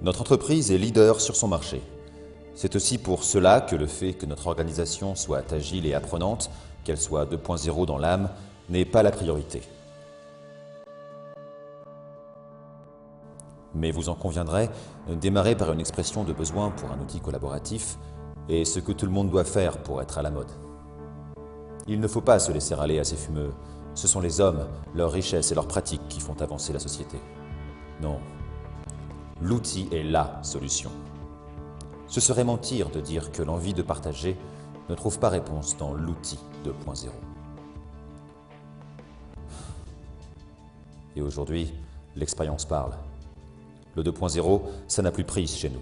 Notre entreprise est leader sur son marché. C'est aussi pour cela que le fait que notre organisation soit agile et apprenante, qu'elle soit 2.0 dans l'âme, n'est pas la priorité. Mais vous en conviendrez, démarrer par une expression de besoin pour un outil collaboratif est ce que tout le monde doit faire pour être à la mode. Il ne faut pas se laisser aller à ces fumeux. Ce sont les hommes, leurs richesses et leurs pratiques qui font avancer la société. Non. L'outil est LA solution. Ce serait mentir de dire que l'envie de partager ne trouve pas réponse dans l'outil 2.0. Et aujourd'hui, l'expérience parle. Le 2.0, ça n'a plus prise chez nous.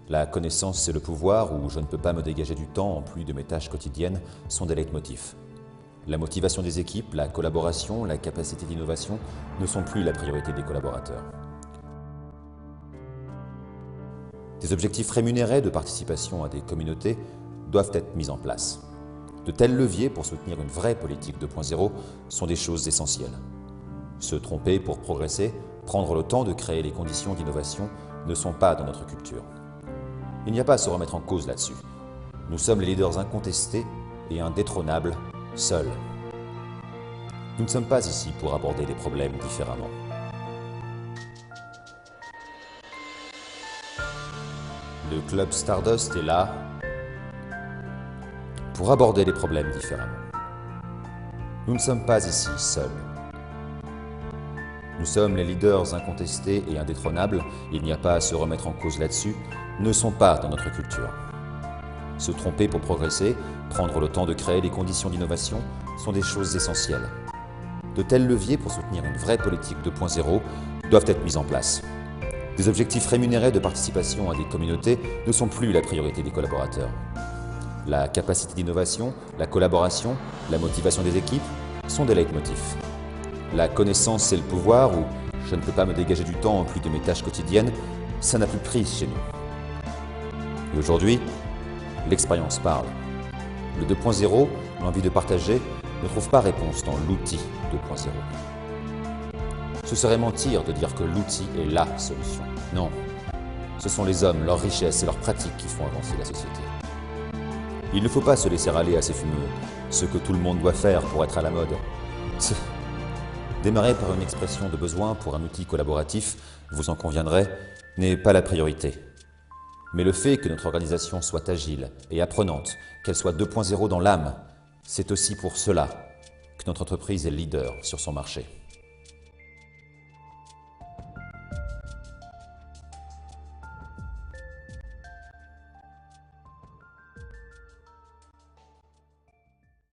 La connaissance, c'est le pouvoir où je ne peux pas me dégager du temps en plus de mes tâches quotidiennes sont des leitmotifs. La motivation des équipes, la collaboration, la capacité d'innovation ne sont plus la priorité des collaborateurs. Des objectifs rémunérés de participation à des communautés doivent être mis en place. De tels leviers pour soutenir une vraie politique 2.0 sont des choses essentielles. Se tromper pour progresser, prendre le temps de créer les conditions d'innovation ne sont pas dans notre culture. Il n'y a pas à se remettre en cause là-dessus. Nous sommes les leaders incontestés et indétrônables, seuls. Nous ne sommes pas ici pour aborder les problèmes différemment. Le Club Stardust est là pour aborder les problèmes différemment. Nous ne sommes pas ici seuls. Nous sommes les leaders incontestés et indétrônables, il n'y a pas à se remettre en cause là-dessus, ne sont pas dans notre culture. Se tromper pour progresser, prendre le temps de créer les conditions d'innovation sont des choses essentielles. De tels leviers pour soutenir une vraie politique 2.0 doivent être mis en place. Des objectifs rémunérés de participation à des communautés ne sont plus la priorité des collaborateurs. La capacité d'innovation, la collaboration, la motivation des équipes sont des leitmotifs. La connaissance, c'est le pouvoir où je ne peux pas me dégager du temps en plus de mes tâches quotidiennes, ça n'a plus prise chez nous. Et aujourd'hui, l'expérience parle. Le 2.0, l'envie de partager, ne trouve pas réponse dans l'outil 2.0. Ce serait mentir de dire que l'outil est LA solution. Non. Ce sont les hommes, leurs richesses et leurs pratiques qui font avancer la société. Il ne faut pas se laisser aller à ces fumeux, ce que tout le monde doit faire pour être à la mode. Démarrer par une expression de besoin pour un outil collaboratif, vous en conviendrez, n'est pas la priorité. Mais le fait que notre organisation soit agile et apprenante, qu'elle soit 2.0 dans l'âme, c'est aussi pour cela que notre entreprise est leader sur son marché.